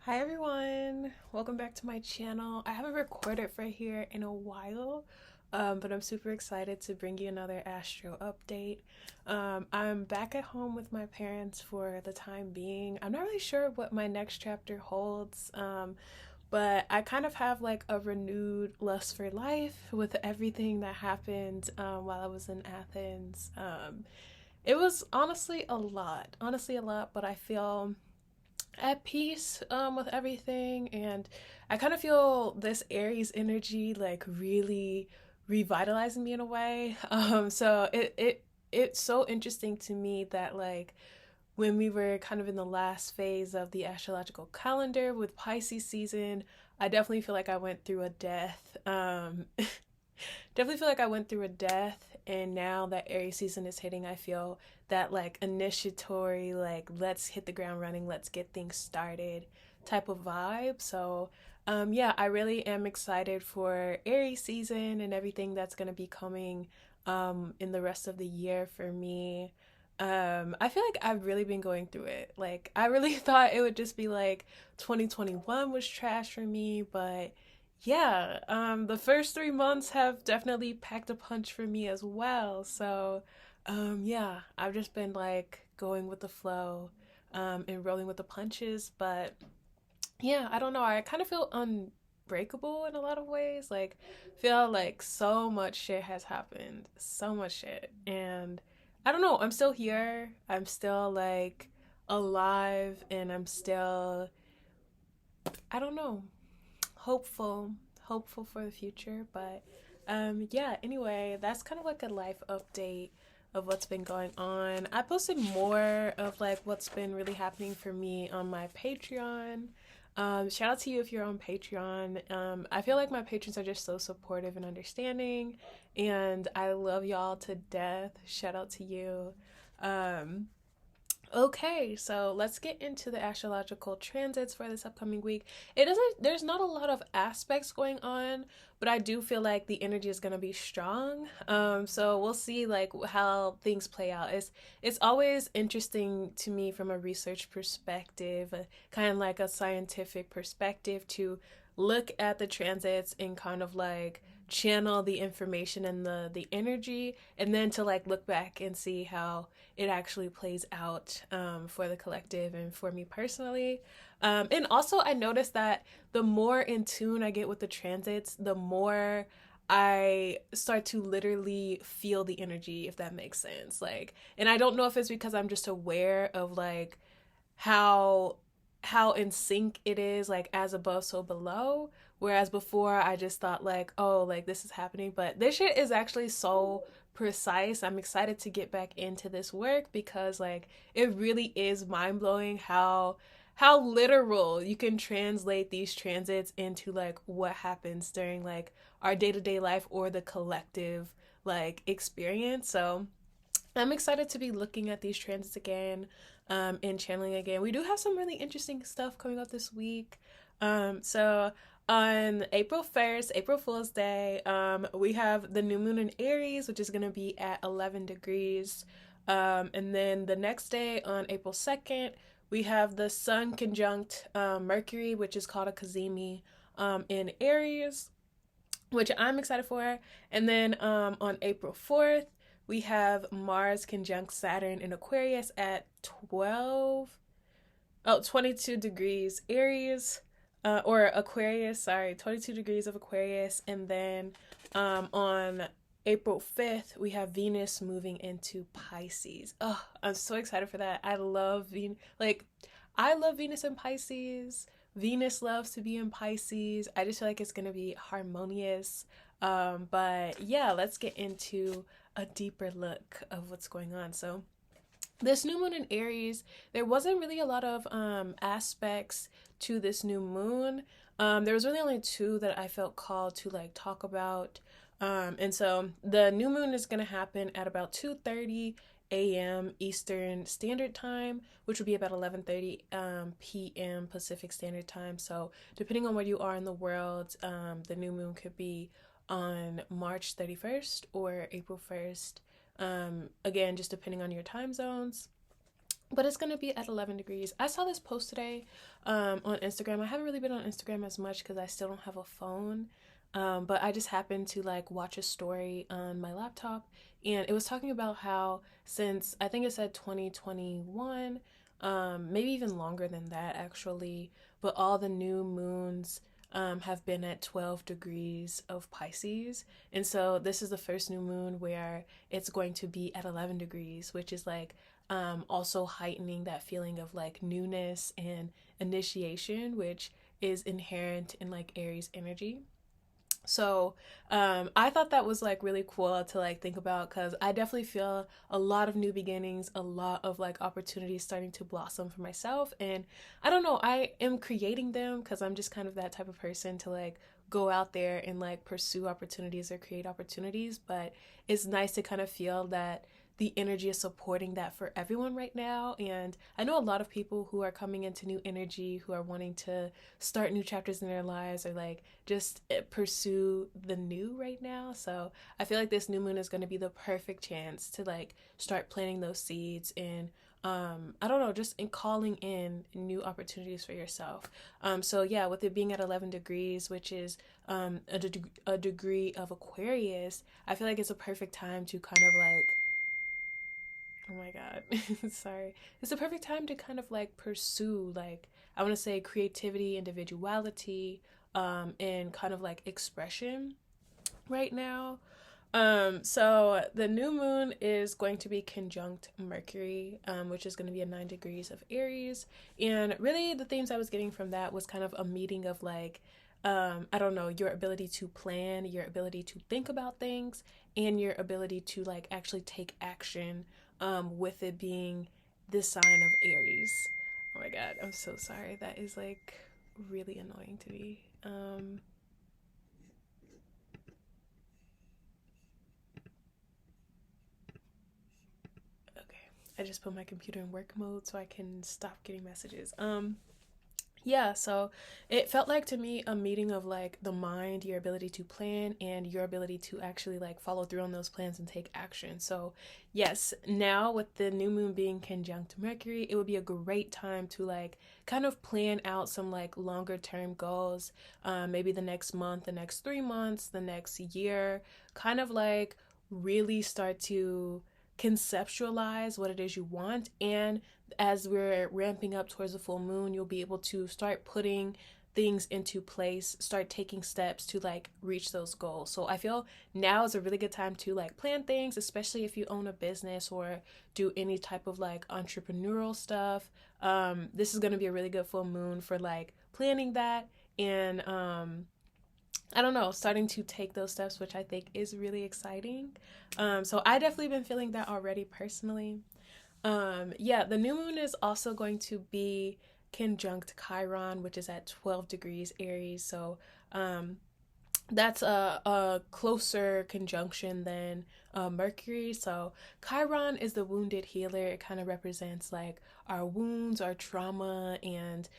Hi everyone, welcome back to my channel. I haven't recorded for here in a while, but I'm super excited to bring you another Astro update. I'm back at home with my parents for the time being. I'm not really sure what my next chapter holds, but I kind of have like a renewed lust for life with everything that happened while I was in Athens. It was honestly a lot, but I feel at peace with everything, and I kind of feel this Aries energy like really revitalizing me in a way. It's so interesting to me that like when we were kind of in the last phase of the astrological calendar with Pisces season, I definitely feel like I went through a death. Definitely feel like I went through a death, and now that Aries season is hitting, I feel that like initiatory, like let's hit the ground running, let's get things started type of vibe. Yeah, I really am excited for Aries season and everything that's gonna be coming in the rest of the year for me. I feel like I've really been going through it. Like I really thought it would just be like 2021 was trash for me, but yeah, the first 3 months have definitely packed a punch for me as well. Yeah, I've just been like going with the flow, and rolling with the punches. But yeah, I don't know. I kind of feel unbreakable in a lot of ways. Like, feel like so much shit has happened, so much shit, and I don't know. I'm still here. I'm still like alive, and I'm still, I don't know, hopeful, hopeful for the future. But yeah, anyway, that's kind of like a life update of what's been going on. I posted more of like what's been really happening for me on my Patreon. Shout out to you if you're on Patreon. I feel like my patrons are just so supportive and understanding, and I love y'all to death. Shout out to you. um Okay, so let's get into the astrological transits for this upcoming week. There's not a lot of aspects going on, but I do feel like the energy is going to be strong. So we'll see like how things play out. It's always interesting to me from a research perspective, kind of like a scientific perspective, to look at the transits and kind of like channel the information and the energy, and then to like look back and see how it actually plays out for the collective and for me personally. And also, I noticed that the more in tune I get with the transits, the more I start to literally feel the energy, if that makes sense. Like, and I don't know if it's because I'm just aware of like how how in sync it is, like as above so below, whereas before I just thought like, oh, like this is happening, but this shit is actually so precise. I'm excited to get back into this work because like it really is mind-blowing how literal you can translate these transits into like what happens during like our day-to-day life or the collective like experience. So I'm excited to be looking at these transits again, and channeling again. We do have some really interesting stuff coming up this week. So on April 1st, April Fool's Day, we have the new moon in Aries, which is going to be at 11 degrees. And then the next day, on April 2nd, we have the sun conjunct Mercury, which is called a CAZIMI, in Aries, which I'm excited for. And then on April 4th, we have Mars conjunct Saturn in Aquarius at 22 degrees Aries, or Aquarius, sorry, 22 degrees of Aquarius. And then on April 5th, we have Venus moving into Pisces. Oh, I'm so excited for that. I love Venus in Pisces. Venus loves to be in Pisces. I just feel like it's going to be harmonious. But yeah, let's get into a deeper look of what's going on. So this new moon in Aries, there wasn't really a lot of aspects to this new moon. There was really only two that I felt called to like talk about. And so the new moon is going to happen at about 2:30 a.m. Eastern Standard Time, which would be about 11:30 p.m. Pacific Standard Time. So depending on where you are in the world, the new moon could be on March 31st or April 1st. Again, just depending on your time zones. but it's going to be at 11 degrees. I saw this post today on Instagram. I haven't really been on Instagram as much because I still don't have a phone. But I just happened to like watch a story on my laptop, and it was talking about how since I think it said 2021, maybe even longer than that actually, but all the new moons have been at 12 degrees of Pisces. And so this is the first new moon where it's going to be at 11 degrees, which is like also heightening that feeling of like newness and initiation, which is inherent in like Aries energy. So I thought that was like really cool to like think about, because I definitely feel a lot of new beginnings, a lot of like opportunities starting to blossom for myself. And I don't know, I am creating them because I'm just kind of that type of person to like go out there and like pursue opportunities or create opportunities. But it's nice to kind of feel that the energy is supporting that for everyone right now. And I know a lot of people who are coming into new energy, who are wanting to start new chapters in their lives, or like just pursue the new right now. So I feel like this new moon is going to be the perfect chance to like start planting those seeds and I don't know, just in calling in new opportunities for yourself. So yeah, with it being at 11 degrees, which is a degree of Aquarius, I feel like it's a perfect time to kind of like, oh my god, sorry, it's the perfect time to kind of like pursue, like, I want to say creativity, individuality, and kind of like expression right now. So the new moon is going to be conjunct Mercury, which is going to be at 9 degrees of Aries. And really the themes I was getting from that was kind of a meeting of like, I don't know, your ability to plan, your ability to think about things, and your ability to like actually take action, with it being this sign of Aries. Oh my god, I'm so sorry. That is like really annoying to me. Okay, I just put my computer in work mode so I can stop getting messages. Yeah, so it felt like to me a meeting of like the mind, your ability to plan, and your ability to actually like follow through on those plans and take action. So yes, now with the new moon being conjunct Mercury, it would be a great time to like kind of plan out some like longer term goals, maybe the next month, the next 3 months, the next year, kind of like really start to conceptualize what it is you want. And as we're ramping up towards the full moon, you'll be able to start putting things into place, start taking steps to like reach those goals. So I feel now is a really good time to like plan things, especially if you own a business or do any type of like entrepreneurial stuff. This is going to be a really good full moon for like planning that, and I don't know, starting to take those steps, which I think is really exciting. So I definitely been feeling that already personally. Yeah, the new moon is also going to be conjunct Chiron, which is at 12 degrees Aries. So that's a closer conjunction than Mercury. So Chiron is the wounded healer. It kind of represents like our wounds, our trauma, and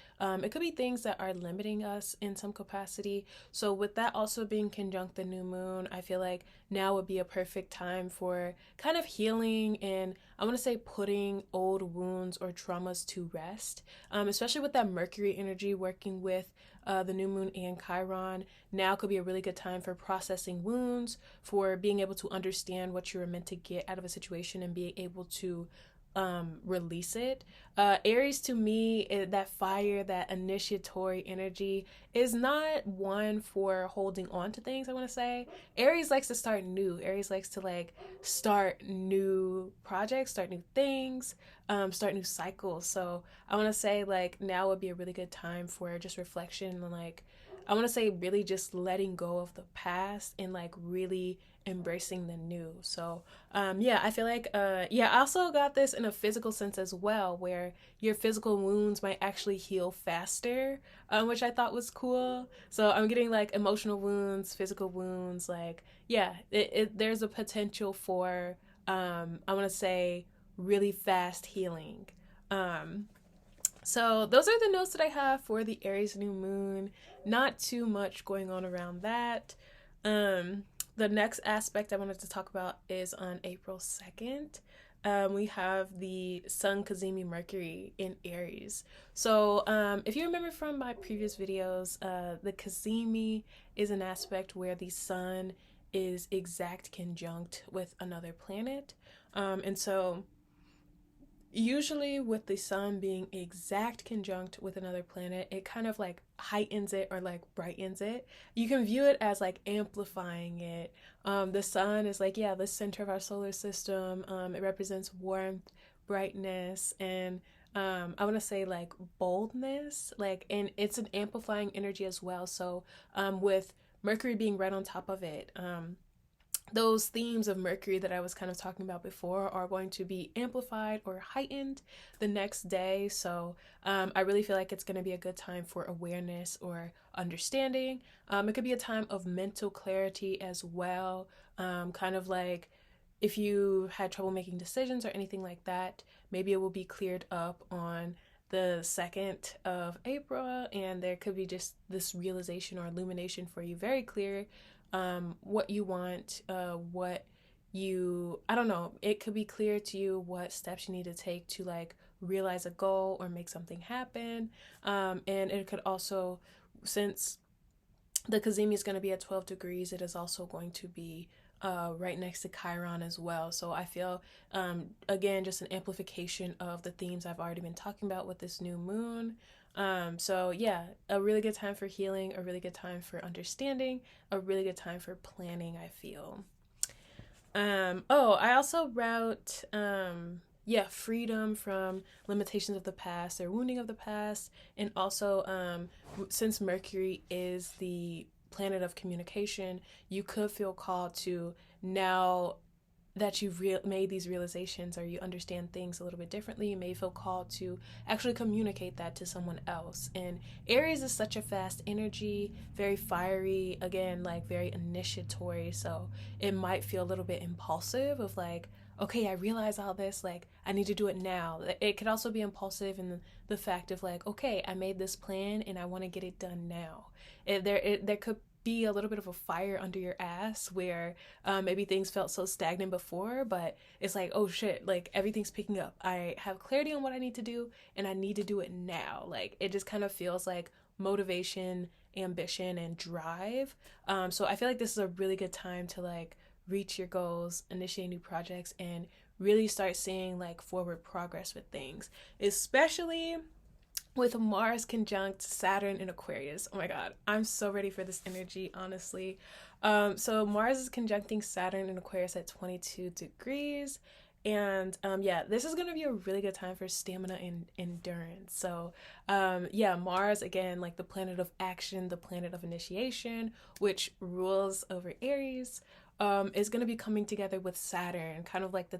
it could be things that are limiting us in some capacity. So with that also being conjunct the new moon, I feel like now would be a perfect time for kind of healing, and I want to say putting old wounds or traumas to rest, especially with that Mercury energy working with the new moon and Chiron. Now could be a really good time for processing wounds, for being able to understand what you were meant to get out of a situation and being able to release it. Aries to me, that fire, that initiatory energy is not one for holding on to things, I want to say. Aries likes to start new. Aries likes to like start new projects, start new things, start new cycles. So I want to say like now would be a really good time for just reflection and like, I want to say really just letting go of the past and like really embracing the new. So yeah, I feel like yeah, I also got this in a physical sense as well, where your physical wounds might actually heal faster, which I thought was cool. So I'm getting like emotional wounds, physical wounds, like yeah, there's a potential for I want to say really fast healing. So those are the notes that I have for the Aries new moon. Not too much going on around that. The next aspect I wanted to talk about is on April 2nd. we have the Sun CAZIMI Mercury in Aries. So if you remember from my previous videos, the CAZIMI is an aspect where the Sun is exact conjunct with another planet. And so usually with the Sun being exact conjunct with another planet, it kind of like heightens it or like brightens it. You can view it as like amplifying it. The Sun is like, yeah, the center of our solar system. It represents warmth, brightness, and I want to say like boldness, like, and it's an amplifying energy as well. So with Mercury being right on top of it, those themes of Mercury that I was kind of talking about before are going to be amplified or heightened the next day. So I really feel like it's going to be a good time for awareness or understanding. It could be a time of mental clarity as well. Kind of like if you had trouble making decisions or anything like that, maybe it will be cleared up on the 2nd of April, and there could be just this realization or illumination for you, very clear what you want, what you, I don't know, it could be clear to you what steps you need to take to like realize a goal or make something happen. And it could also, since the CAZIMI is going to be at 12 degrees, it is also going to be right next to Chiron as well. So I feel, again, just an amplification of the themes I've already been talking about with this new moon. So yeah, a really good time for healing, a really good time for understanding, a really good time for planning, I feel. Oh, I also wrote, freedom from limitations of the past or wounding of the past. And also, since Mercury is the planet of communication, you could feel called to, now that you've made these realizations or you understand things a little bit differently, you may feel called to actually communicate that to someone else. And Aries is such a fast energy, very fiery, again, like very initiatory. So it might feel a little bit impulsive of like, okay, I realize all this, like I need to do it now. It could also be impulsive in the fact of like, okay, I made this plan and I want to get it done now. There could be a little bit of a fire under your ass where maybe things felt so stagnant before, but it's like, oh shit, like everything's picking up. I have clarity on what I need to do and I need to do it now. Like it just kind of feels like motivation, ambition, and drive. So I feel like this is a really good time to like reach your goals, initiate new projects, and really start seeing like forward progress with things, especially with Mars conjunct Saturn in Aquarius. Oh my god, I'm so ready for this energy, honestly. So Mars is conjuncting Saturn in Aquarius at 22 degrees. And this is going to be a really good time for stamina and endurance. So Mars, again, like the planet of action, the planet of initiation, which rules over Aries, is going to be coming together with Saturn, kind of like the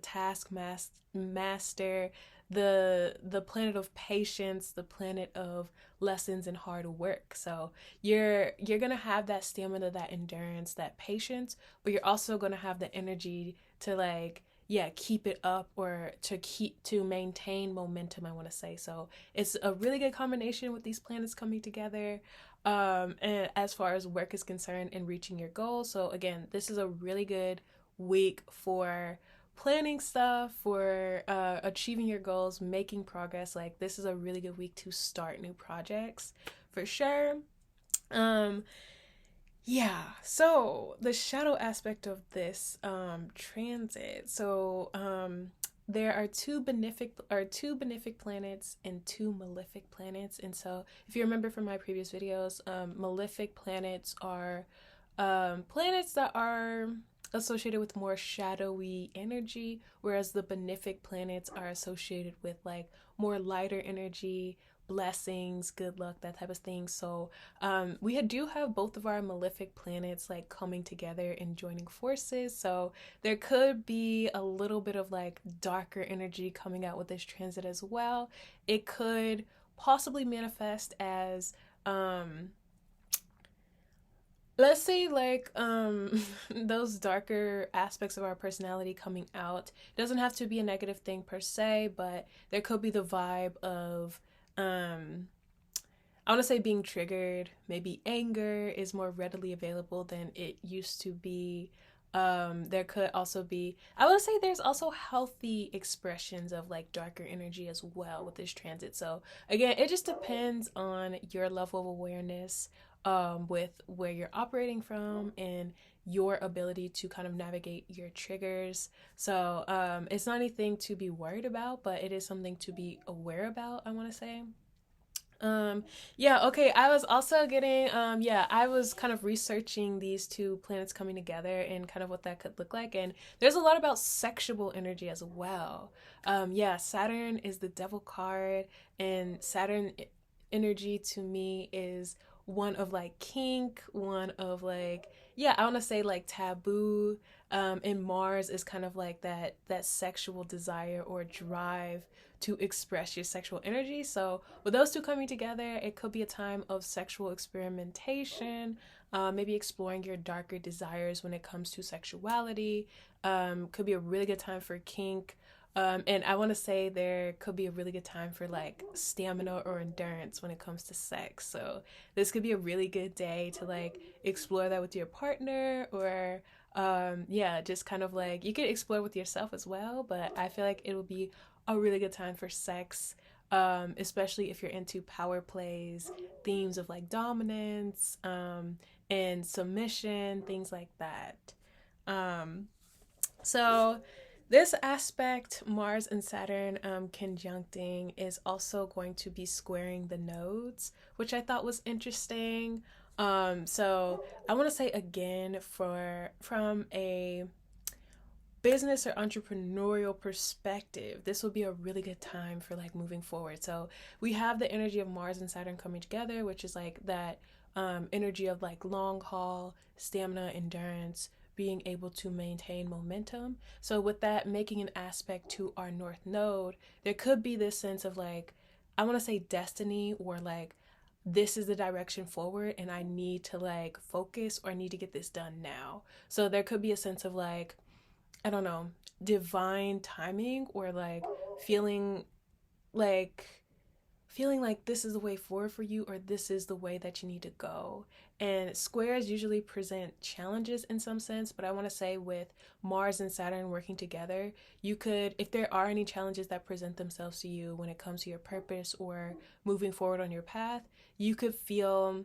master, the planet of patience, the planet of lessons and hard work. So you're going to have that stamina, that endurance, that patience, but you're also going to have the energy to like, keep it up, or to maintain momentum, I want to say. So it's a really good combination with these planets coming together. And as far as work is concerned and reaching your goals. So again, this is a really good week for planning stuff, for achieving your goals, making progress. Like this is a really good week to start new projects for sure. So the shadow aspect of this transit. So there are two benefic planets and two malefic planets. And so if you remember from my previous videos, malefic planets are planets that are associated with more shadowy energy, whereas the benefic planets are associated with like more lighter energy, blessings, good luck, that type of thing. So we do have both of our malefic planets like coming together and joining forces. So there could be a little bit of like darker energy coming out with this transit as well. It could possibly manifest as let's say like those darker aspects of our personality coming out. It doesn't have to be a negative thing per se, but there could be the vibe of I want to say being triggered. Maybe anger is more readily available than it used to be. There could also be, I would say there's also healthy expressions of like darker energy as well with this transit. So again, it just depends on your level of awareness, with where you're operating from and your ability to kind of navigate your triggers. So it's not anything to be worried about, but it is something to be aware about, I want to say. Um, yeah, okay. I was also getting, I was kind of researching these two planets coming together and kind of what that could look like. And there's a lot about sexual energy as well. Saturn is the devil card, and energy to me is one of like kink, one of like, I want to say like taboo. And Mars is kind of like that sexual desire or drive to express your sexual energy. So with those two coming together, it could be a time of sexual experimentation, maybe exploring your darker desires when it comes to sexuality. Could be a really good time for kink. And I want to say there could be a really good time for like stamina or endurance when it comes to sex. So this could be a really good day to like explore that with your partner, or just kind of like you could explore with yourself as well. But I feel like it will be a really good time for sex, especially if you're into power plays, themes of like dominance, and submission, things like that. Um, so this aspect, Mars and Saturn conjuncting, is also going to be squaring the nodes, which I thought was interesting. So I want to say again, from a business or entrepreneurial perspective, this will be a really good time for like moving forward. So we have the energy of Mars and Saturn coming together, which is like that energy of like long haul, stamina, endurance, being able to maintain momentum. So with that making an aspect to our North Node, there could be this sense of like, I want to say destiny, or like, this is the direction forward and I need to like focus, or I need to get this done now. So there could be a sense of like, I don't know, divine timing, or like feeling like feeling like this is the way forward for you, or this is the way that you need to go. And squares usually present challenges in some sense, but I want to say with Mars and Saturn working together, you could, if there are any challenges that present themselves to you when it comes to your purpose or moving forward on your path, you could feel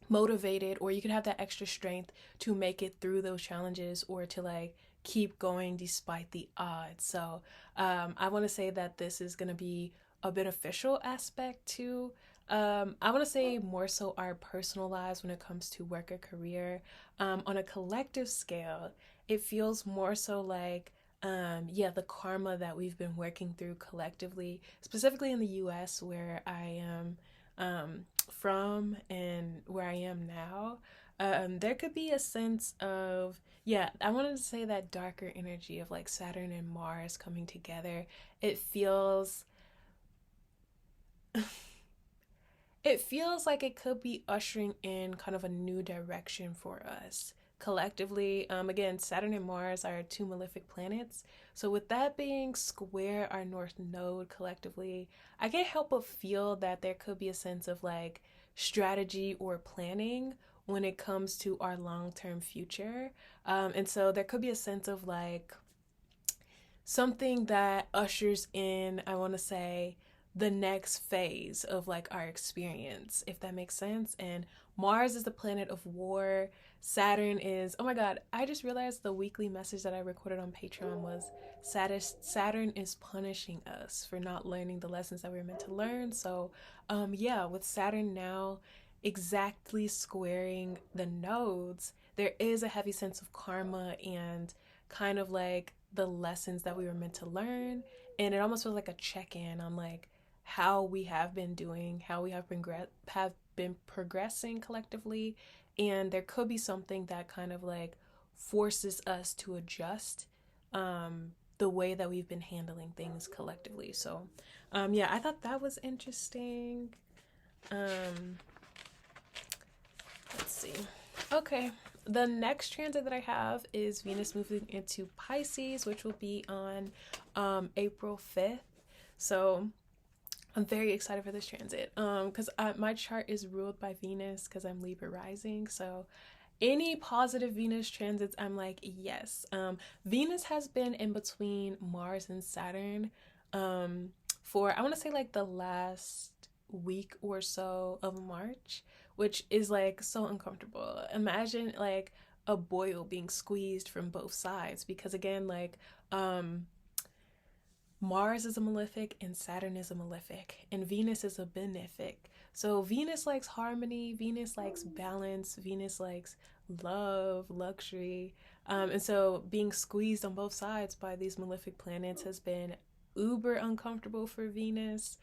motivated, or you could have that extra strength to make it through those challenges, or to like keep going despite the odds. So I want to say that this is going to be a beneficial aspect to, I want to say more so our personal lives when it comes to work or career. On a collective scale, it feels more so like, the karma that we've been working through collectively, specifically in the US where I am from and where I am now. There could be a sense of, I wanted to say that darker energy of like Saturn and Mars coming together. It feels it feels like it could be ushering in kind of a new direction for us collectively. Again, Saturn and Mars are two malefic planets. So with that being square our North Node collectively, I can't help but feel that there could be a sense of like strategy or planning when it comes to our long-term future. And so there could be a sense of like something that ushers in, I want to say, the next phase of like our experience, if that makes sense. And Mars is the planet of war. Saturn is, oh my god, I just realized the weekly message that I recorded on Patreon was Saturn is punishing us for not learning the lessons that we were meant to learn. So with Saturn now exactly squaring the nodes, there is a heavy sense of karma and kind of like the lessons that we were meant to learn. And it almost feels like a check-in on like how we have been doing, how we have been progressing collectively. And there could be something that kind of like forces us to adjust the way that we've been handling things collectively. So I thought that was interesting. Let's see. Okay, the next transit that I have is Venus moving into Pisces, which will be on April 5th. So I'm very excited for this transit because my chart is ruled by Venus because I'm Libra rising. So any positive Venus transits, I'm like, yes. Venus has been in between Mars and Saturn for, I want to say, like the last week or so of March, which is like so uncomfortable. Imagine like a boil being squeezed from both sides, because again, like, Mars is a malefic and Saturn is a malefic, and Venus is a benefic. So Venus likes harmony, Venus likes balance, Venus likes love, luxury. And so being squeezed on both sides by these malefic planets has been uber uncomfortable for Venus.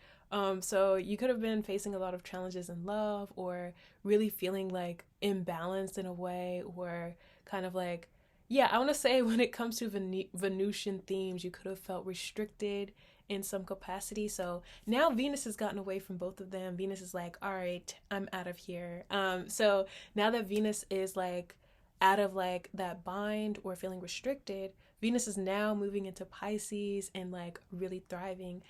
So you could have been facing a lot of challenges in love, or really feeling like imbalanced in a way, or kind of like, yeah, I want to say when it comes to Venusian themes, you could have felt restricted in some capacity. So now Venus has gotten away from both of them. Venus is like, all right, I'm out of here. So now that Venus is like out of like that bind or feeling restricted, Venus is now moving into Pisces and like really thriving.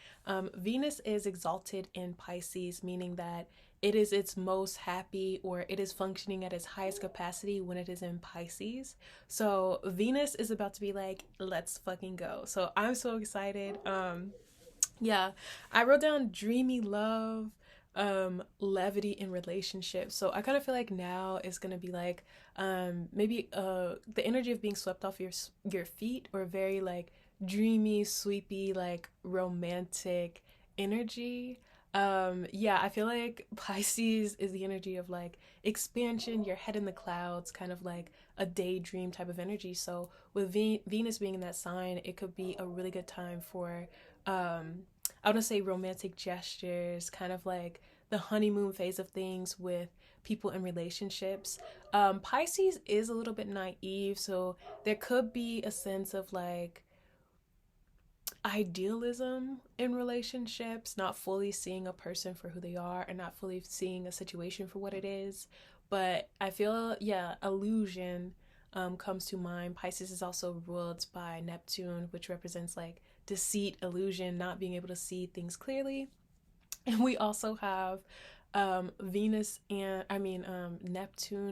Venus is exalted in Pisces, meaning that it is its most happy, or it is functioning at its highest capacity when it is in Pisces. So Venus is about to be like, let's fucking go. So I'm so excited. Yeah, I wrote down dreamy love, levity in relationships. So I kind of feel like now is gonna be like, maybe the energy of being swept off your feet, or very like dreamy, sweepy, like romantic energy. Yeah, I feel like Pisces is the energy of like expansion, your head in the clouds, kind of like a daydream type of energy. So with Venus being in that sign, it could be a really good time for I want to say romantic gestures, kind of like the honeymoon phase of things with people in relationships. Pisces is a little bit naive, so there could be a sense of like idealism in relationships, not fully seeing a person for who they are, and not fully seeing a situation for what it is. But I feel, yeah, illusion comes to mind. Pisces is also ruled by Neptune, which represents like deceit, illusion, not being able to see things clearly. And we also have Neptune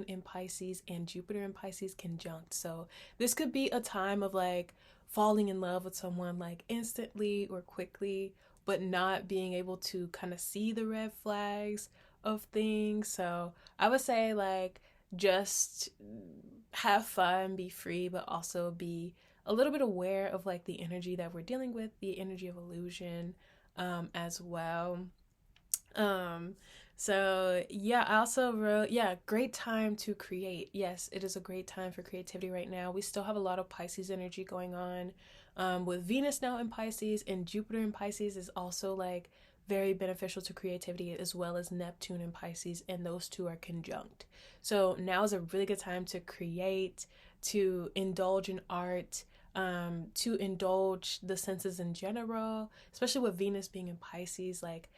in Pisces and Jupiter in Pisces conjunct. So this could be a time of like falling in love with someone like instantly or quickly, but not being able to kind of see the red flags of things. So I would say like just have fun, be free, but also be a little bit aware of like the energy that we're dealing with, the energy of illusion as well. So yeah, I also wrote, yeah, great time to create. Yes, it is a great time for creativity right now. We still have a lot of Pisces energy going on. With Venus now in Pisces, and Jupiter in Pisces is also like very beneficial to creativity, as well as Neptune in Pisces, and those two are conjunct. So now is a really good time to create, to indulge in art, to indulge the senses in general, especially with Venus being in Pisces. Like,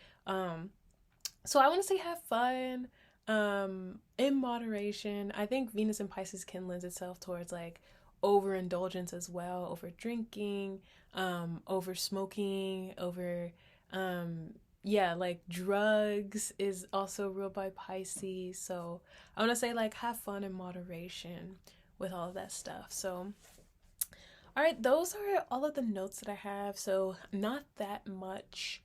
so I want to say have fun, in moderation. I think Venus in Pisces can lend itself towards like overindulgence as well, over drinking, over smoking, over yeah, like drugs is also ruled by Pisces. So I want to say like have fun in moderation with all of that stuff. So all right, those are all of the notes that I have. So not that much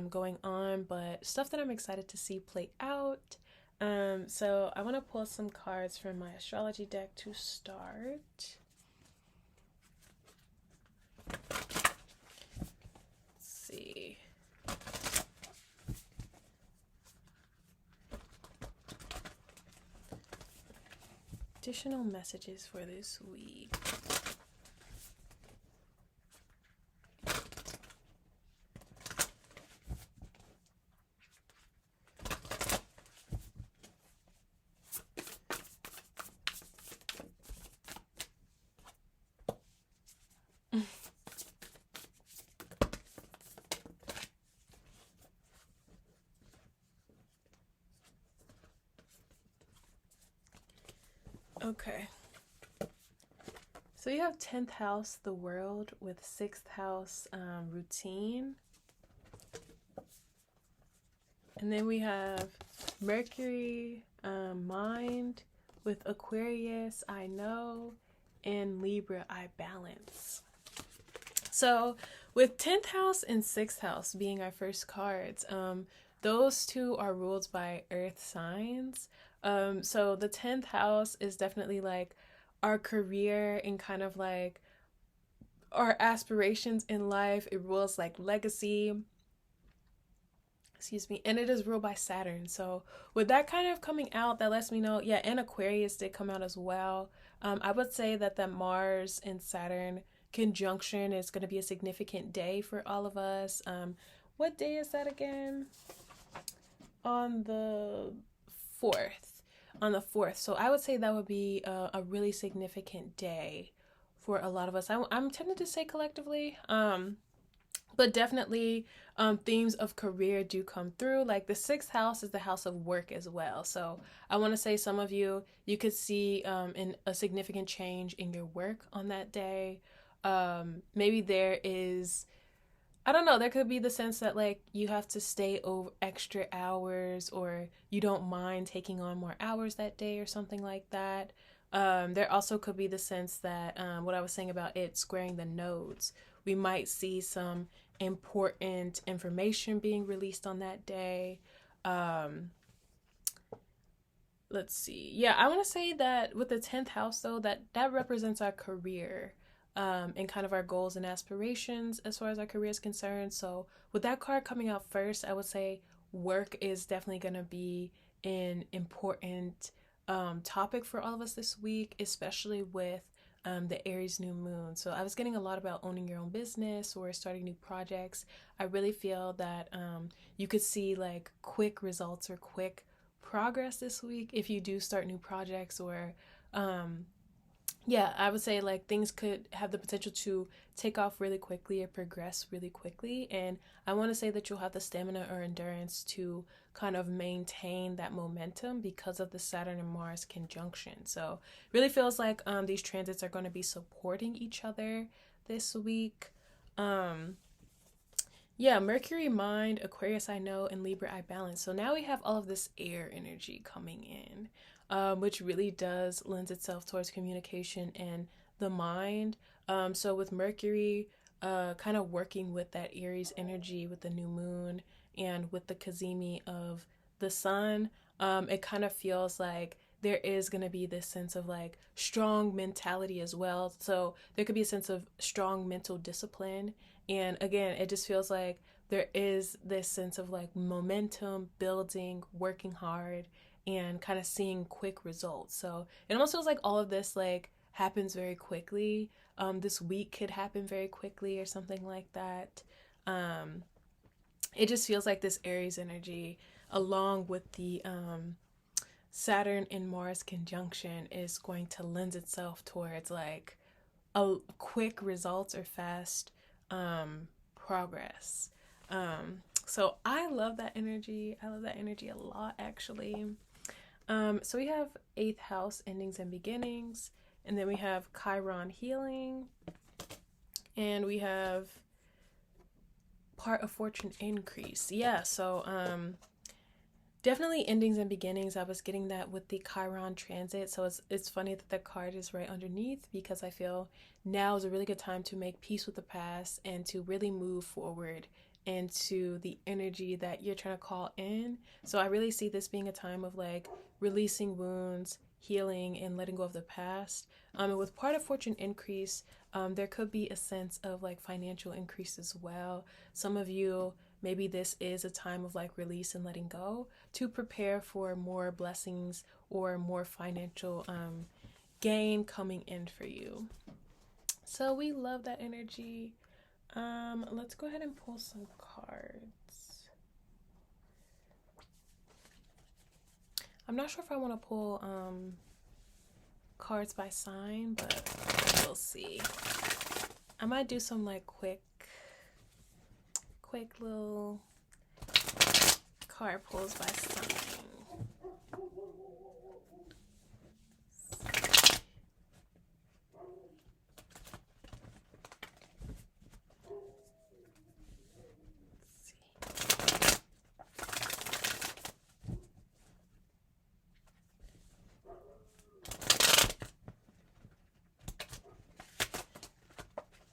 going on, but stuff that I'm excited to see play out. So I want to pull some cards from my astrology deck to start. Let's see. Additional messages for this week. Okay. So you have 10th house, the world, with 6th house, routine. And then we have Mercury, mind, With Aquarius, I know, and Libra, I balance. So with 10th house and 6th house being our first cards, those two are ruled by earth signs. So the 10th house is definitely like our career and kind of like our aspirations in life. It rules like legacy, excuse me, and it is ruled by Saturn. So with that kind of coming out, that lets me know, yeah, and Aquarius did come out as well. I would say that the Mars and Saturn conjunction is going to be a significant day for all of us. What day is that again? On the 4th. On the 4th. So I would say that would be a really significant day for a lot of us. I'm tempted to say collectively. But definitely themes of career do come through. Like the 6th house is the house of work as well. So I want to say some of you could see in a significant change in your work on that day. Maybe there is, I don't know, there could be the sense that like you have to stay over extra hours, or you don't mind taking on more hours that day or something like that. There also could be the sense that what I was saying about it squaring the nodes. We might see some important information being released on that day. Let's see. Yeah, I want to say that with the 10th house, though, that represents our career and kind of our goals and aspirations as far as our career is concerned. So with that card coming out first, I would say work is definitely going to be an important topic for all of us this week, especially with the Aries new moon. So I was getting a lot about owning your own business or starting new projects. I really feel that you could see like quick results or quick progress this week if you do start new projects, or yeah, I would say like things could have the potential to take off really quickly or progress really quickly. And I want to say that you'll have the stamina or endurance to kind of maintain that momentum because of the Saturn and Mars conjunction. So really feels like these transits are going to be supporting each other this week. Yeah, Mercury, mind, Aquarius, I know, and Libra, I balance. So now we have all of this air energy coming in, which really does lends itself towards communication and the mind. So with Mercury, kind of working with that Aries energy with the new moon and with the CAZIMI of the sun, it kind of feels like there is going to be this sense of like strong mentality as well. So there could be a sense of strong mental discipline. And again, it just feels like there is this sense of like momentum building, working hard, and kind of seeing quick results. So it almost feels like all of this like happens very quickly. This week could happen very quickly or something like that. It just feels like this Aries energy, along with the Saturn and Mars conjunction, is going to lend itself towards like a quick results or fast progress. So I love that energy. I love that energy a lot, actually. So we have 8th house, endings and beginnings, and then we have Chiron, healing, and we have part of fortune, increase. Yeah, so definitely endings and beginnings. I was getting that with the Chiron transit. So it's funny that the card is right underneath, because I feel now is a really good time to make peace with the past and to really move forward into the energy that you're trying to call in. So I really see this being a time of like releasing wounds, healing, and letting go of the past. And with part of fortune, increase, there could be a sense of like financial increase as well. Some of you, maybe this is a time of like release and letting go to prepare for more blessings or more financial gain coming in for you. So we love that energy. Let's go ahead and pull some cards. I'm not sure if I want to pull cards by sign, but we'll see. I might do some like quick little card pulls by sign.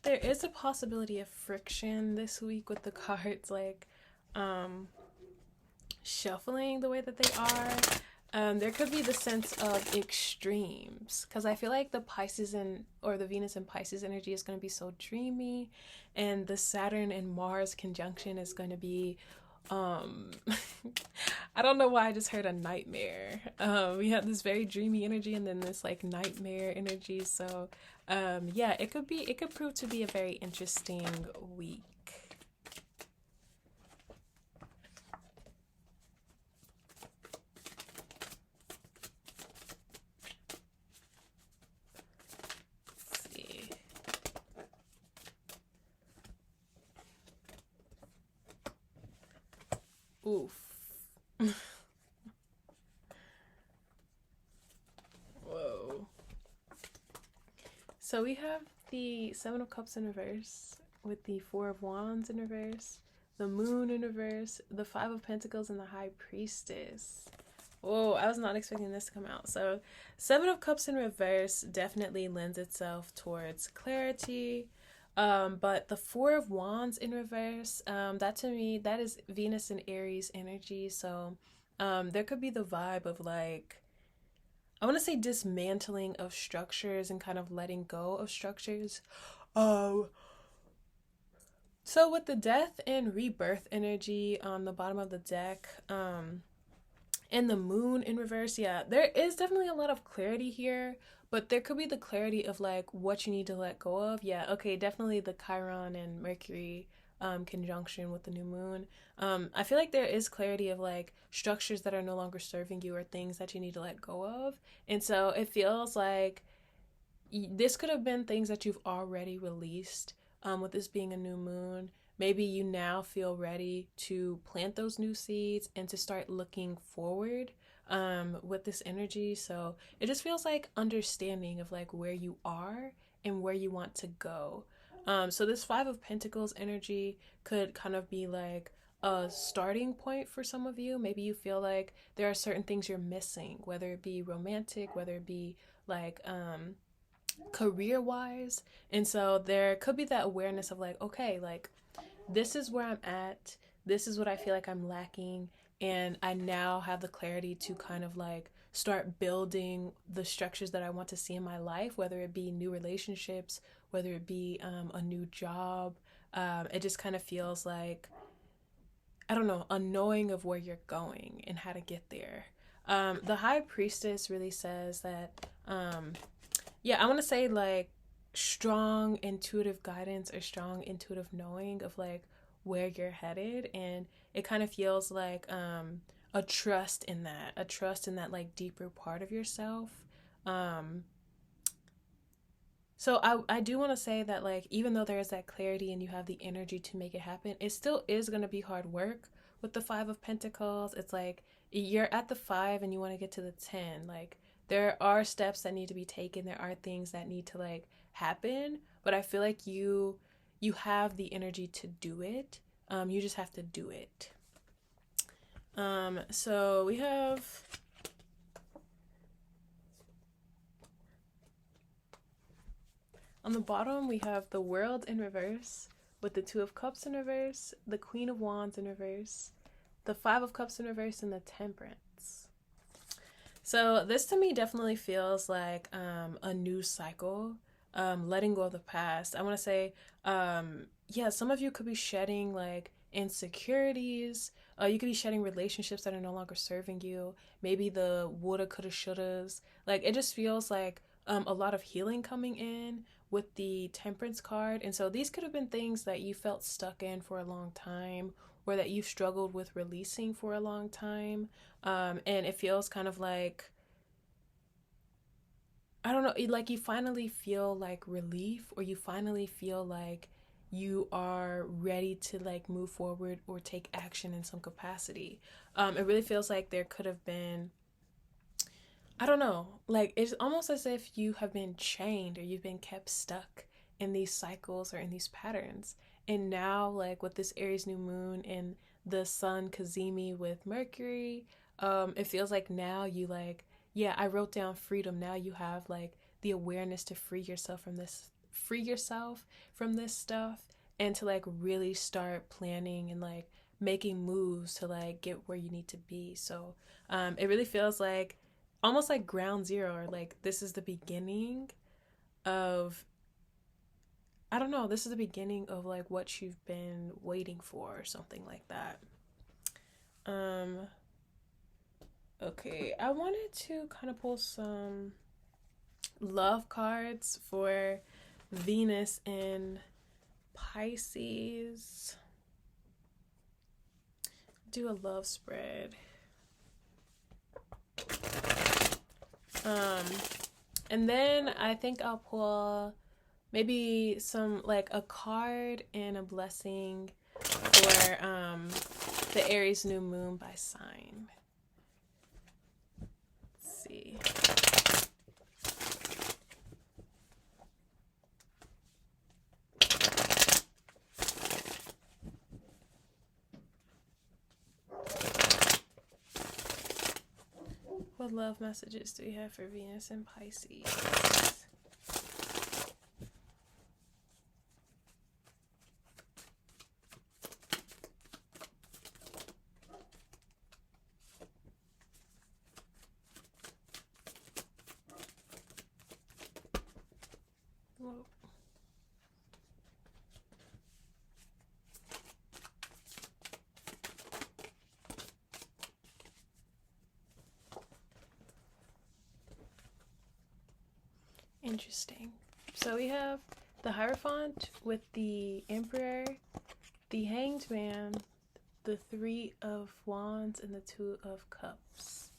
there is a possibility of friction this week with the cards, like shuffling the way that they are. There could be the sense of extremes, because I feel like the Pisces or the Venus and Pisces energy is going to be so dreamy, and the Saturn and Mars conjunction is going to be I don't know why I just heard a nightmare. We had this very dreamy energy and then this like nightmare energy. So yeah, it could prove to be a very interesting week. Let's see. Oof. Whoa. So we have the Seven of Cups in reverse with the Four of Wands in reverse, the Moon in reverse, the Five of Pentacles, and the High Priestess. Whoa, I was not expecting this to come out. So Seven of Cups in reverse definitely lends itself towards clarity. But the Four of Wands in reverse, that to me, that is Venus and Aries energy. So there could be the vibe of like, I want to say dismantling of structures and kind of letting go of structures. So with the Death and Rebirth energy on the bottom of the deck, and the Moon in reverse, yeah, there is definitely a lot of clarity here, but there could be the clarity of like what you need to let go of. Yeah, okay, definitely the Chiron and Mercury conjunction with the new moon. I feel like there is clarity of like structures that are no longer serving you or things that you need to let go of. And so it feels like this could have been things that you've already released with this being a new moon. Maybe you now feel ready to plant those new seeds and to start looking forward with this energy. So it just feels like understanding of like where you are and where you want to go. So this Five of Pentacles energy could kind of be like a starting point for some of you. Maybe you feel like there are certain things you're missing, whether it be romantic, whether it be like career wise. And so there could be that awareness of like, okay, like this is where I'm at, this is what I feel like I'm lacking, and I now have the clarity to kind of like start building the structures that I want to see in my life, whether it be new relationships, whether it be a new job. It just kind of feels like, I don't know, a knowing of where you're going and how to get there. The High Priestess really says that, yeah, I want to say like strong intuitive guidance or strong intuitive knowing of like where you're headed, and it kind of feels like a trust in that like deeper part of yourself. So I do want to say that like even though there is that clarity and you have the energy to make it happen, it still is going to be hard work with the Five of Pentacles. It's like you're at the 5 and you want to get to the 10. Like there are steps that need to be taken, there are things that need to like happen, but I feel like you have the energy to do it. You just have to do it. So we have on the bottom we have the World in reverse with the Two of Cups in reverse, the Queen of Wands in reverse, the Five of Cups in reverse, and the Temperance. So this to me definitely feels like a new cycle. Letting go of the past. I want to say, yeah, some of you could be shedding like insecurities. You could be shedding relationships that are no longer serving you. Maybe the woulda, coulda, shouldas. Like it just feels like a lot of healing coming in with the Temperance card. And so these could have been things that you felt stuck in for a long time, or that you've struggled with releasing for a long time. And it feels kind of like, I don't know, like you finally feel like relief, or you finally feel like you are ready to like move forward or take action in some capacity. It really feels like there could have been, I don't know, like it's almost as if you have been chained or you've been kept stuck in these cycles or in these patterns. And now like with this Aries new moon and the sun CAZIMI with Mercury, it feels like now you like, yeah, I wrote down freedom. Now you have like the awareness to free yourself free yourself from this stuff and to like really start planning and like making moves to like get where you need to be. So it really feels like almost like ground zero, or like this is the beginning of, I don't know, this is the beginning of like what you've been waiting for or something like that. Okay, I wanted to kind of pull some love cards for Venus in Pisces. Do a love spread. And then I think I'll pull maybe some like a card and a blessing for the Aries new moon by sign. Let's see. What love messages do we have for Venus and Pisces? Whoa. Interesting. So we have the Hierophant with the Emperor, the Hanged Man, the Three of Wands, and the Two of Cups.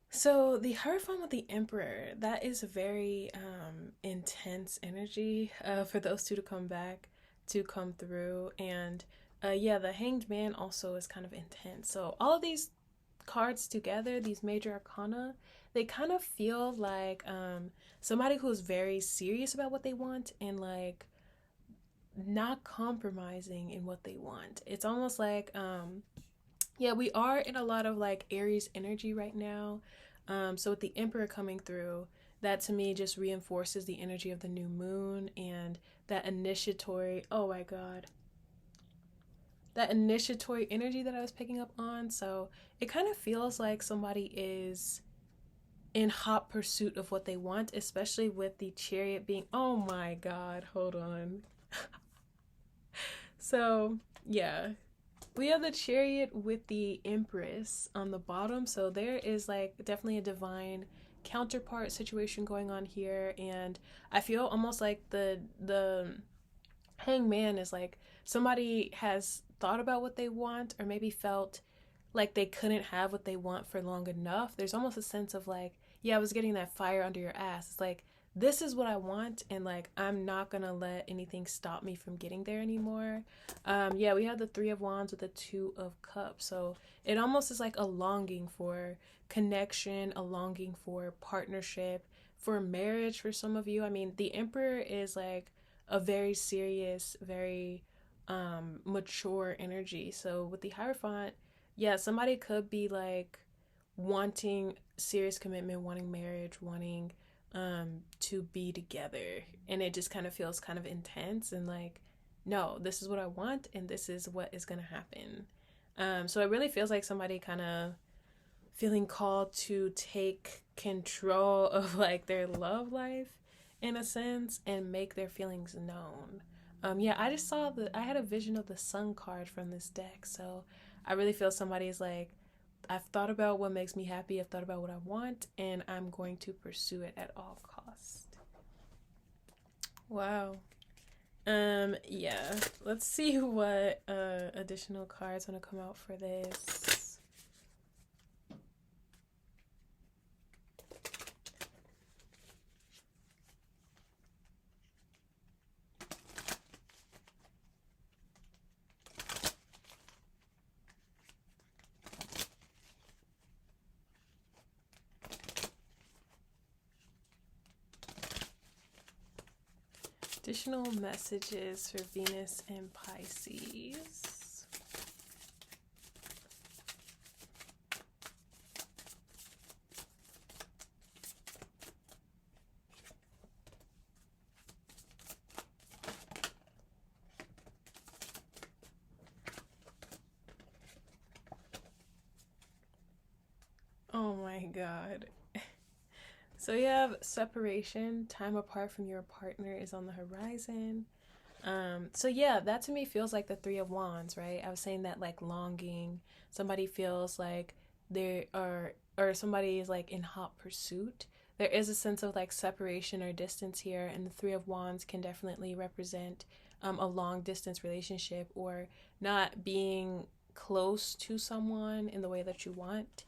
So the Hierophant with the Emperor, that is a very intense energy for those two to come back, to come through. And yeah, the Hanged Man also is kind of intense. So all of these cards together, these major arcana, they kind of feel like somebody who's very serious about what they want and like not compromising in what they want. It's almost like yeah, we are in a lot of like Aries energy right now. So with the Emperor coming through, that to me just reinforces the energy of the new moon and that initiatory, oh my god, that initiatory energy that I was picking up on. So it kind of feels like somebody is in hot pursuit of what they want, especially with the Chariot being, oh my god, hold on. So yeah, we have the Chariot with the Empress on the bottom. So there is like definitely a divine counterpart situation going on here. And I feel almost like the Hanged Man is like somebody has thought about what they want, or maybe felt like they couldn't have what they want for long enough. There's almost a sense of like, yeah, I was getting that fire under your ass. It's like, this is what I want, and like I'm not gonna let anything stop me from getting there anymore. Yeah, we have the Three of Wands with the Two of Cups. So it almost is like a longing for connection, a longing for partnership, for marriage for some of you. I mean, the Emperor is like a very serious, very mature energy. So with the Hierophant, yeah, somebody could be like wanting serious commitment, wanting marriage, wanting to be together, and it just kind of feels kind of intense and like, no, this is what I want and this is what is gonna happen. So it really feels like somebody kind of feeling called to take control of like their love life in a sense and make their feelings known. Yeah, I just saw I had a vision of the Sun card from this deck. So I really feel somebody is like, I've thought about what makes me happy, I've thought about what I want, and I'm going to pursue it at all costs. Wow. Yeah, let's see what additional cards want to come out for this. Additional messages for Venus and Pisces. my God. So you have separation, time apart from your partner is on the horizon. So yeah, that to me feels like the Three of Wands, right? I was saying that like longing, somebody feels like they are, or somebody is like in hot pursuit. There is a sense of like separation or distance here, and the Three of Wands can definitely represent a long distance relationship or not being close to someone in the way that you want.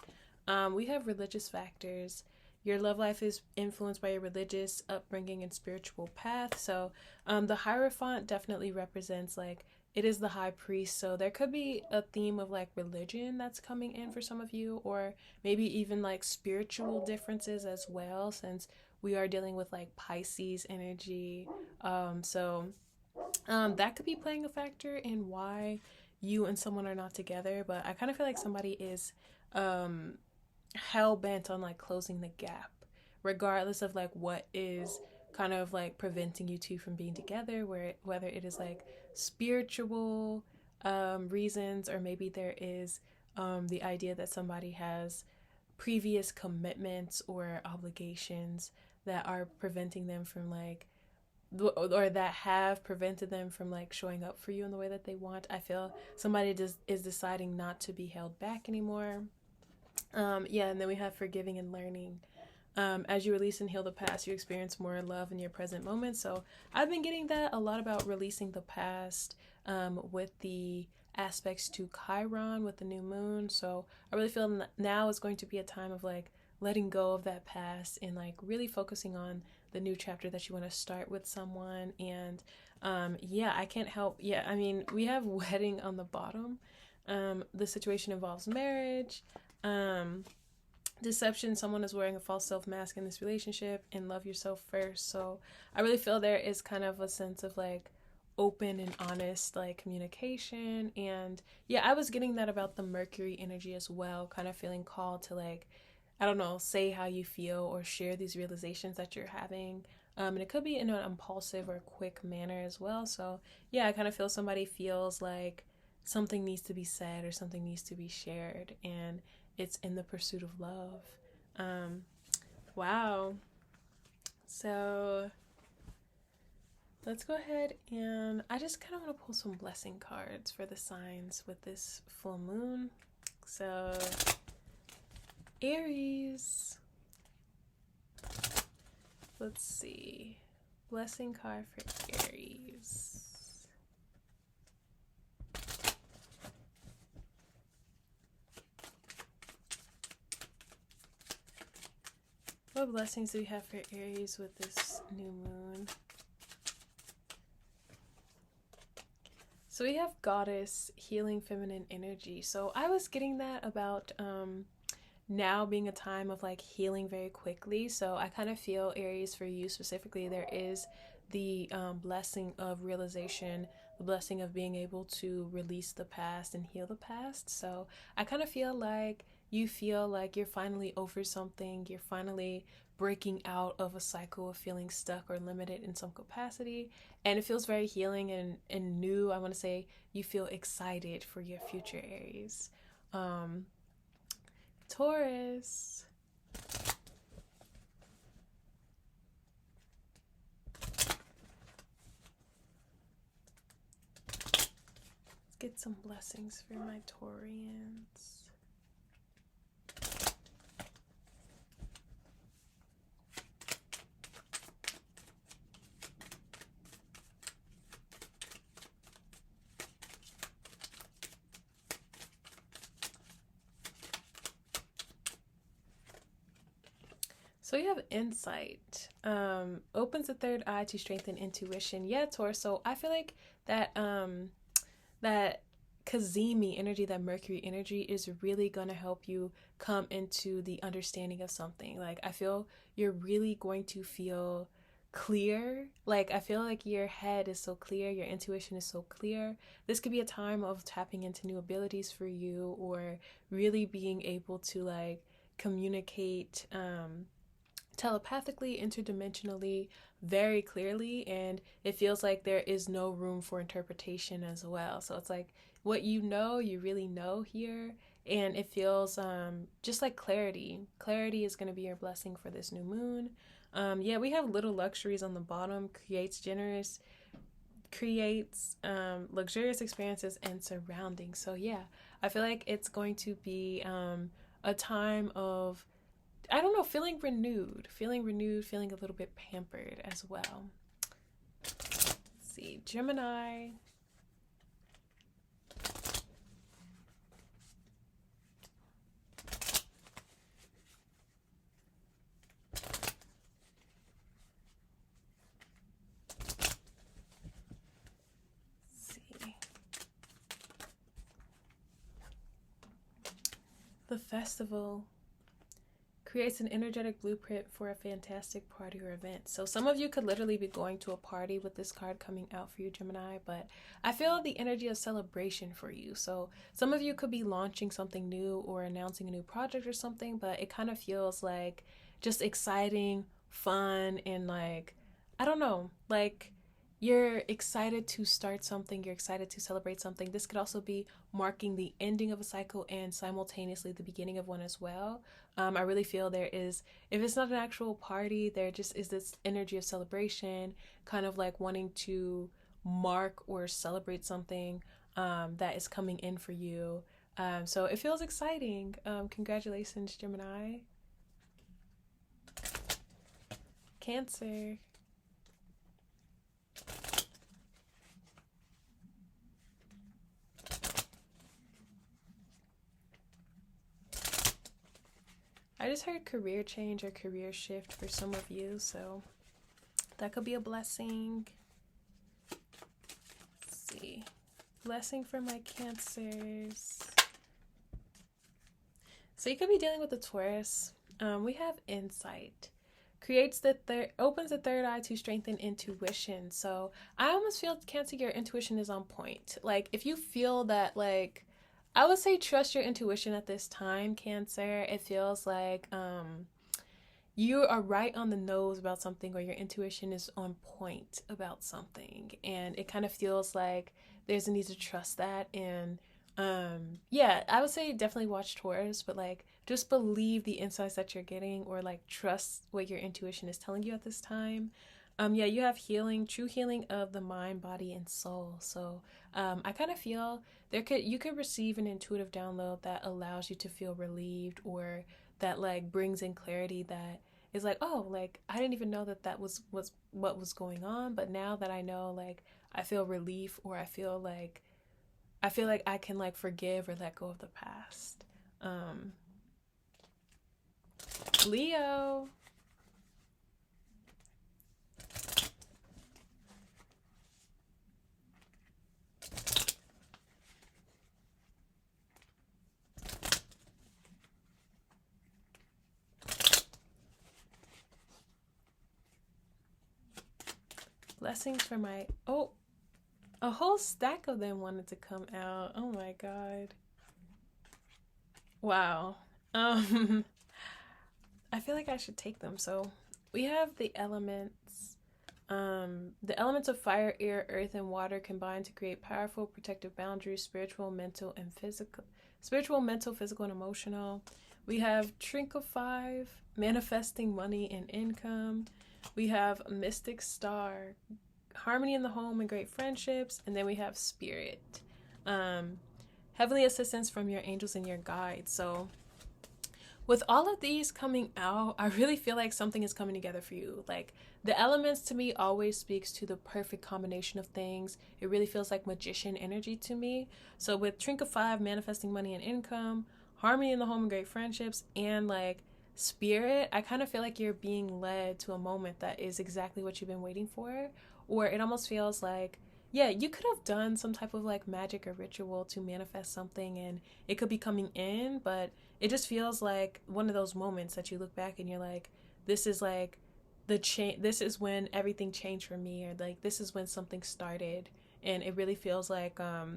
We have religious factors. Your love life is influenced by your religious upbringing and spiritual path. So the Hierophant definitely represents like it is the high priest. So there could be a theme of like religion that's coming in for some of you, or maybe even like spiritual differences as well, since we are dealing with like Pisces energy. That could be playing a factor in why you and someone are not together. But I kind of feel like somebody is hell bent on like closing the gap, regardless of like what is kind of like preventing you two from being together, whether it is like spiritual reasons, or maybe there is the idea that somebody has previous commitments or obligations that are preventing them from like, or that have prevented them from like showing up for you in the way that they want. I feel somebody just is deciding not to be held back anymore. Yeah, and then we have forgiving and learning. As you release and heal the past, you experience more love in your present moment. So I've been getting that a lot about releasing the past with the aspects to Chiron with the new moon. So I really feel now is going to be a time of like letting go of that past and like really focusing on the new chapter that you want to start with someone. And yeah, I can't help. Yeah, I mean, we have wedding on the bottom. The situation involves marriage. Deception, someone is wearing a false self mask in this relationship, and love yourself first. So I really feel there is kind of a sense of like open and honest like communication. And yeah, I was getting that about the Mercury energy as well, kind of feeling called to like, I don't know, say how you feel or share these realizations that you're having. And it could be in an impulsive or quick manner as well. So yeah, I kind of feel somebody feels like something needs to be said or something needs to be shared, and it's in the pursuit of love. Wow. So let's go ahead, and I just kind of want to pull some blessing cards for the signs with this full moon. So Aries. Let's see. Blessing card for Aries. What blessings do we have for Aries with this new moon? So we have Goddess, healing feminine energy. So I was getting that about now being a time of like healing very quickly. So I kind of feel Aries, for you specifically, there is the blessing of realization, the blessing of being able to release the past and heal the past. So I kind of feel like you feel like you're finally over something, you're finally breaking out of a cycle of feeling stuck or limited in some capacity, and it feels very healing and new. I want to say you feel excited for your future, Aries. Taurus. Let's get some blessings for my Taurians. So you have insight, opens the third eye to strengthen intuition. Yeah, Taurus. So I feel like that that CAZIMI energy, that Mercury energy, is really going to help you come into the understanding of something. Like I feel you're really going to feel clear. Like I feel like your head is so clear, your intuition is so clear. This could be a time of tapping into new abilities for you, or really being able to like communicate telepathically, interdimensionally, very clearly, and it feels like there is no room for interpretation as well. So it's like what you know, you really know here, and it feels just like clarity. Clarity is going to be your blessing for this new moon. Yeah, we have little luxuries on the bottom. Creates luxurious experiences and surroundings. So yeah, I feel like it's going to be a time of, I don't know, feeling a little bit pampered as well. Let's see, Gemini. The festival creates an energetic blueprint for a fantastic party or event. So some of you could literally be going to a party with this card coming out for you, Gemini, but I feel the energy of celebration for you. So some of you could be launching something new or announcing a new project or something, but it kind of feels like just exciting, fun, and like, I don't know, like you're excited to start something, you're excited to celebrate something. This could also be marking the ending of a cycle and simultaneously the beginning of one as well. I really feel there is, if it's not an actual party, there just is this energy of celebration, kind of like wanting to mark or celebrate something that is coming in for you. So it feels exciting. Congratulations, Gemini. Cancer. I just heard career change or career shift for some of you, so that could be a blessing. Let's see. Blessing for my Cancers. So you could be dealing with the Taurus. We have insight. Opens the third eye to strengthen intuition. So I almost feel, Cancer, your intuition is on point. Like if you feel that, like, I would say trust your intuition at this time, Cancer. It feels like you are right on the nose about something, or your intuition is on point about something. And it kind of feels like there's a need to trust that. And yeah, I would say definitely watch Taurus, but like just believe the insights that you're getting, or like trust what your intuition is telling you at this time. Yeah, you have healing, true healing of the mind, body, and soul. So I kind of feel you could receive an intuitive download that allows you to feel relieved, or that like brings in clarity that is like, oh, like I didn't even know that was what was going on, but now that I know, like I feel relief, or I feel like I can like forgive or let go of the past. Leo. Blessings for my, oh, a whole stack of them wanted to come out. Oh my god. Wow. I feel like I should take them. So we have the elements. The elements of fire, air, earth, and water combine to create powerful protective boundaries, spiritual, mental, physical, and emotional. We have Trinket 5, manifesting money and income. We have Mystic Star, harmony in the home and great friendships. And then we have Spirit, heavenly assistance from your angels and your guides. So with all of these coming out, I really feel like something is coming together for you. Like the elements to me always speaks to the perfect combination of things. It really feels like magician energy to me. So with Trinket 5, manifesting money and income, harmony in the home and great friendships, and like Spirit, I kind of feel like you're being led to a moment that is exactly what you've been waiting for. Or it almost feels like, yeah, you could have done some type of like magic or ritual to manifest something, and it could be coming in, but it just feels like one of those moments that you look back and you're like, this is like this is when everything changed for me, or like this is when something started. And it really feels like a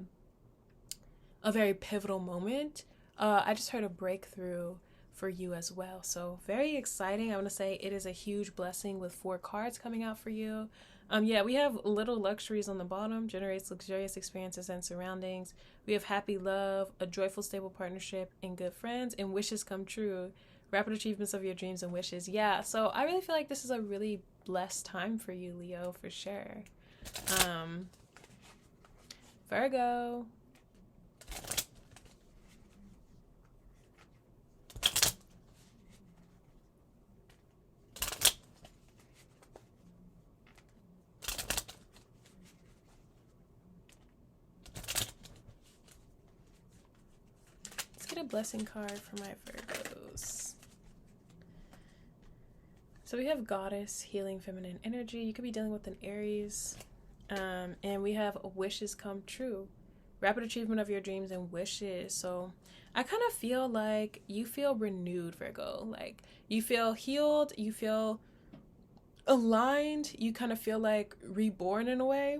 very pivotal moment. I just heard a breakthrough for you as well. So very exciting. I want to say it is a huge blessing with 4 cards coming out for you. Yeah, we have little luxuries on the bottom, generates luxurious experiences and surroundings. We have happy love, a joyful, stable partnership, and good friends, and wishes come true. Rapid achievements of your dreams and wishes. Yeah, so I really feel like this is a really blessed time for you, Leo, for sure. Virgo. Let's get a blessing card for my Virgos. So we have Goddess, healing feminine energy. You could be dealing with an Aries. And we have wishes come true. Rapid achievement of your dreams and wishes. So I kind of feel like you feel renewed, Virgo. Like you feel healed, you feel aligned, you kind of feel like reborn in a way.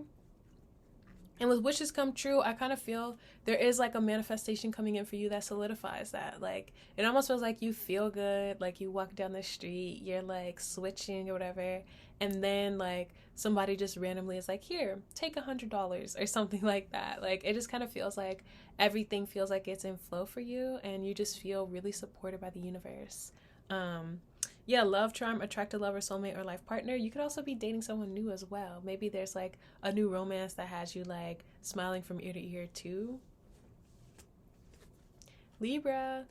And with wishes come true, I kind of feel there is like a manifestation coming in for you that solidifies that. Like it almost feels like you feel good, like you walk down the street, you're like switching or whatever, and then like somebody just randomly is like, here, take $100 or something like that. Like it just kind of feels like everything feels like it's in flow for you, and you just feel really supported by the universe. Yeah, love charm, attract a lover, soulmate, or life partner. You could also be dating someone new as well. Maybe there's like a new romance that has you like smiling from ear to ear too. Libra.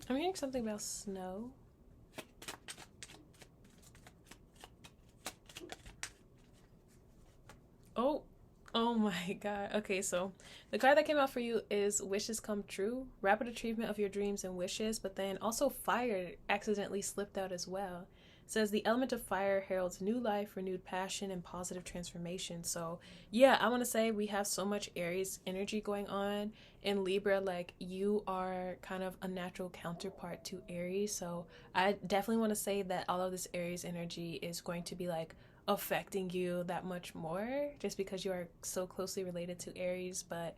I'm hearing something about snow. Oh my god. Okay, so the card that came out for you is wishes come true, rapid achievement of your dreams and wishes, but then also fire accidentally slipped out as well. It says the element of fire heralds new life, renewed passion, and positive transformation. So yeah, I want to say we have so much Aries energy going on in Libra. Like you are kind of a natural counterpart to Aries. So I definitely want to say that all of this Aries energy is going to be like affecting you that much more just because you are so closely related to Aries. But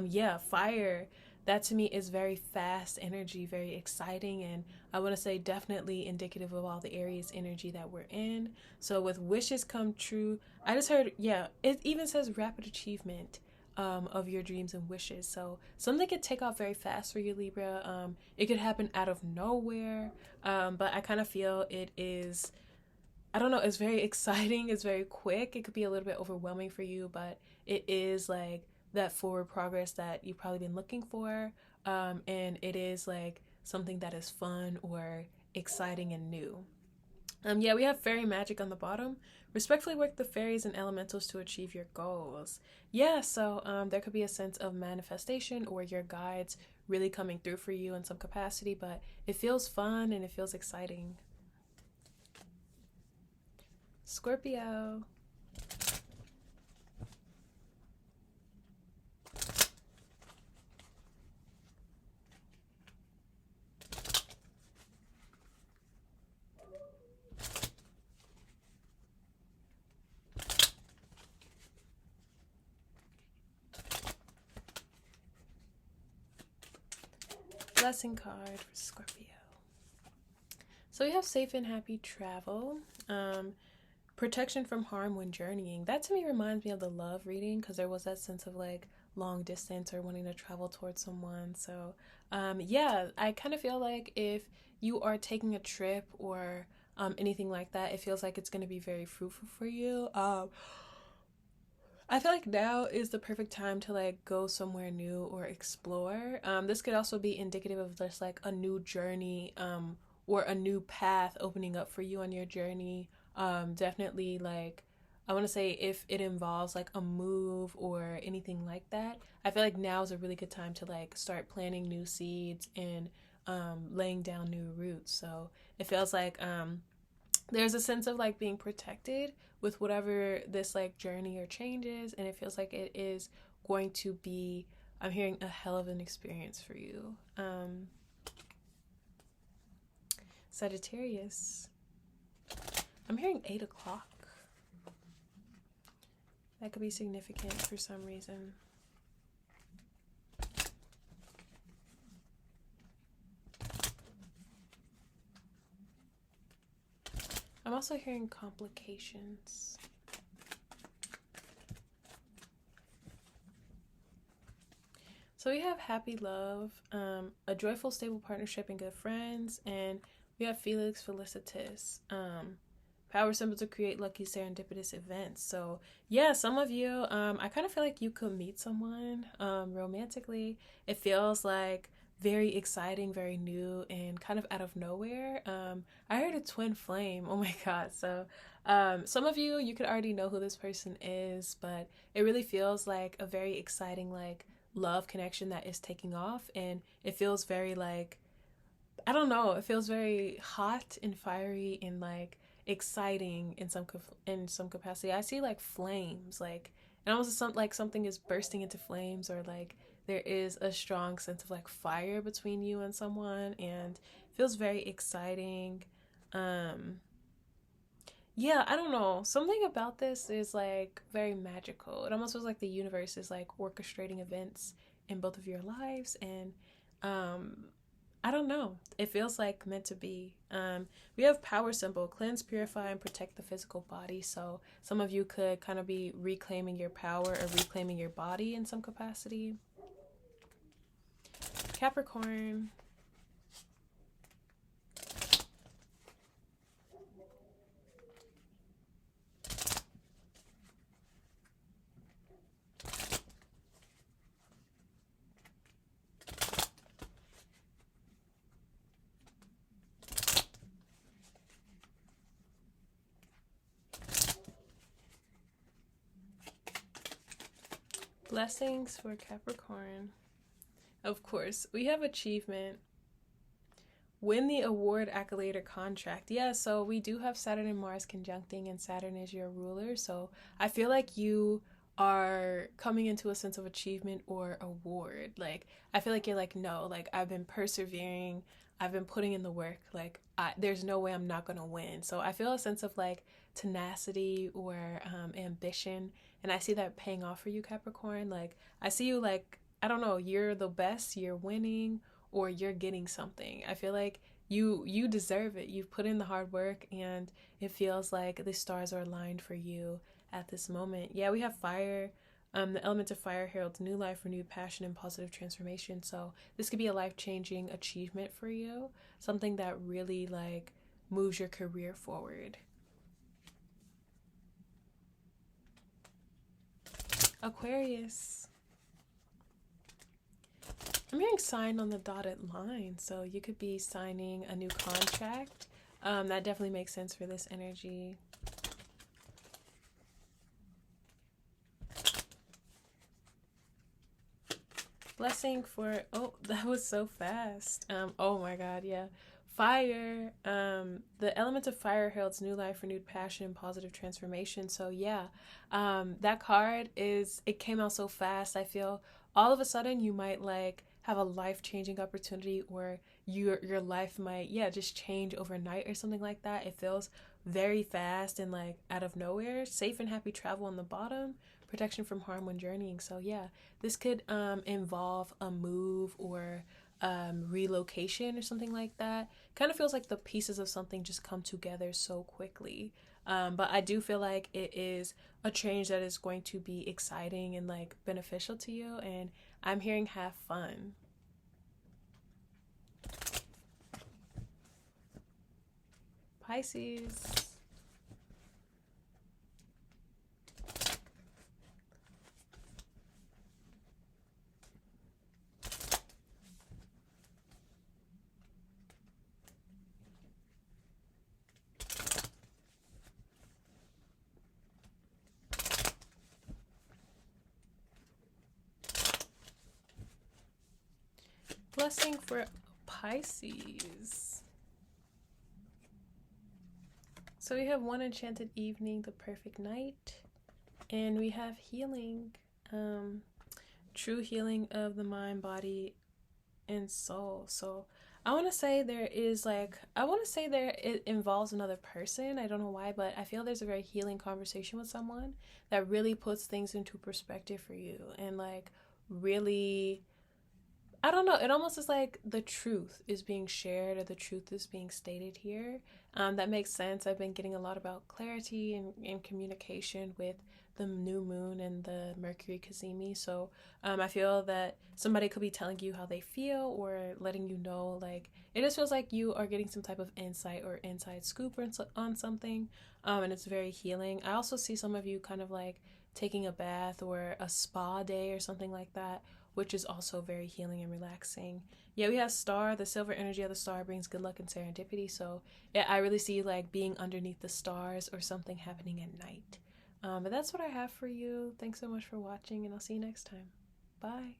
yeah, fire, that to me is very fast energy, very exciting, and I want to say definitely indicative of all the Aries energy that we're in. So with wishes come true, I just heard, yeah, it even says rapid achievement of your dreams and wishes. So something could take off very fast for you, Libra. It could happen out of nowhere, but I kind of feel it is, I don't know, it's very exciting, it's very quick. It could be a little bit overwhelming for you, but it is like that forward progress that you've probably been looking for. And it is like something that is fun or exciting and new. Yeah, we have fairy magic on the bottom. Respectfully work the fairies and elementals to achieve your goals. Yeah, so there could be a sense of manifestation or your guides really coming through for you in some capacity, but it feels fun and it feels exciting. Scorpio. Blessing card for Scorpio. So we have safe and happy travel. Protection from harm when journeying. That to me reminds me of the love reading, because there was that sense of like long distance or wanting to travel towards someone. So yeah, I kind of feel like if you are taking a trip or anything like that, it feels like it's going to be very fruitful for you. I feel like now is the perfect time to like go somewhere new or explore. This could also be indicative of just like a new journey, or a new path opening up for you on your journey. Definitely like, I want to say if it involves like a move or anything like that, I feel like now is a really good time to like start planting new seeds and laying down new roots. So it feels like there's a sense of like being protected with whatever this like journey or change is, and it feels like it is going to be, I'm hearing, a hell of an experience for you. Sagittarius. I'm hearing 8 o'clock. That could be significant for some reason. I'm also hearing complications. So we have happy love, a joyful, stable partnership and good friends, and we have Felix Felicitas. Power symbol to create lucky serendipitous events. So yeah, some of you, I kind of feel like you could meet someone romantically. It feels like very exciting, very new, and kind of out of nowhere. I heard a twin flame. Oh my god. So some of you, you could already know who this person is, but it really feels like a very exciting, like, love connection that is taking off, and it feels very, like, I don't know, it feels very hot and fiery and, like, exciting in some capacity. I see, like, flames, like, and almost like something is bursting into flames, or like there is a strong sense of, like, fire between you and someone, and it feels very exciting. Yeah, I don't know. Something about this is, like, very magical. It almost feels like the universe is, like, orchestrating events in both of your lives, and um I don't know. It feels like meant to be. We have power symbol, cleanse, purify, and protect the physical body. So some of you could kind of be reclaiming your power or reclaiming your body in some capacity. Capricorn. Blessings for Capricorn. Of course, we have achievement. Win the award, accolade, or contract. Yeah, so we do have Saturn and Mars conjuncting, and Saturn is your ruler. So I feel like you are coming into a sense of achievement or award. Like, I feel like you're like, no, like, I've been persevering, I've been putting in the work. Like, there's no way I'm not gonna win. So I feel a sense of, like, tenacity or ambition, and I see that paying off for you, Capricorn. Like, I see you, like, I don't know, you're the best, you're winning, or you're getting something. I feel like you deserve it. You've put in the hard work, and it feels like the stars are aligned for you at this moment. Yeah, we have fire. The element of fire heralds new life, renewed passion, and positive transformation. So this could be a life-changing achievement for you, something that really, like, moves your career forward. Aquarius. I'm hearing sign on the dotted line, so you could be signing a new contract. That definitely makes sense for this energy. Blessing for, oh, that was so fast. Oh my god, yeah. Fire. The element of fire heralds new life, renewed passion, and positive transformation. So yeah, that card it came out so fast. I feel all of a sudden you might, like, have a life-changing opportunity, or your life might, yeah, just change overnight or something like that. It feels very fast and, like, out of nowhere. Safe and happy travel on the bottom, protection from harm when journeying. So yeah, this could involve a move or relocation or something like that. Kind of feels like the pieces of something just come together so quickly. But I do feel like it is a change that is going to be exciting and, like, beneficial to you, and I'm hearing have fun. Pisces. Blessing for Pisces. So we have one enchanted evening, the perfect night, and we have healing, true healing of the mind, body, and soul. So I want to say there is like, I want to say there it involves another person. I don't know why, but I feel there's a very healing conversation with someone that really puts things into perspective for you and like really, I don't know, it almost is like the truth is being shared or the truth is being stated here. That makes sense. I've been getting a lot about clarity and communication with the new moon and the Mercury CAZIMI. So I feel that somebody could be telling you how they feel or letting you know, like, it just feels like you are getting some type of insight or inside scoop on something. And it's very healing. I also see some of you kind of like taking a bath or a spa day or something like that, which is also very healing and relaxing. Yeah, we have star. The silver energy of the star brings good luck and serendipity. So yeah, I really see like being underneath the stars or something happening at night. But that's what I have for you. Thanks so much for watching, and I'll see you next time. Bye.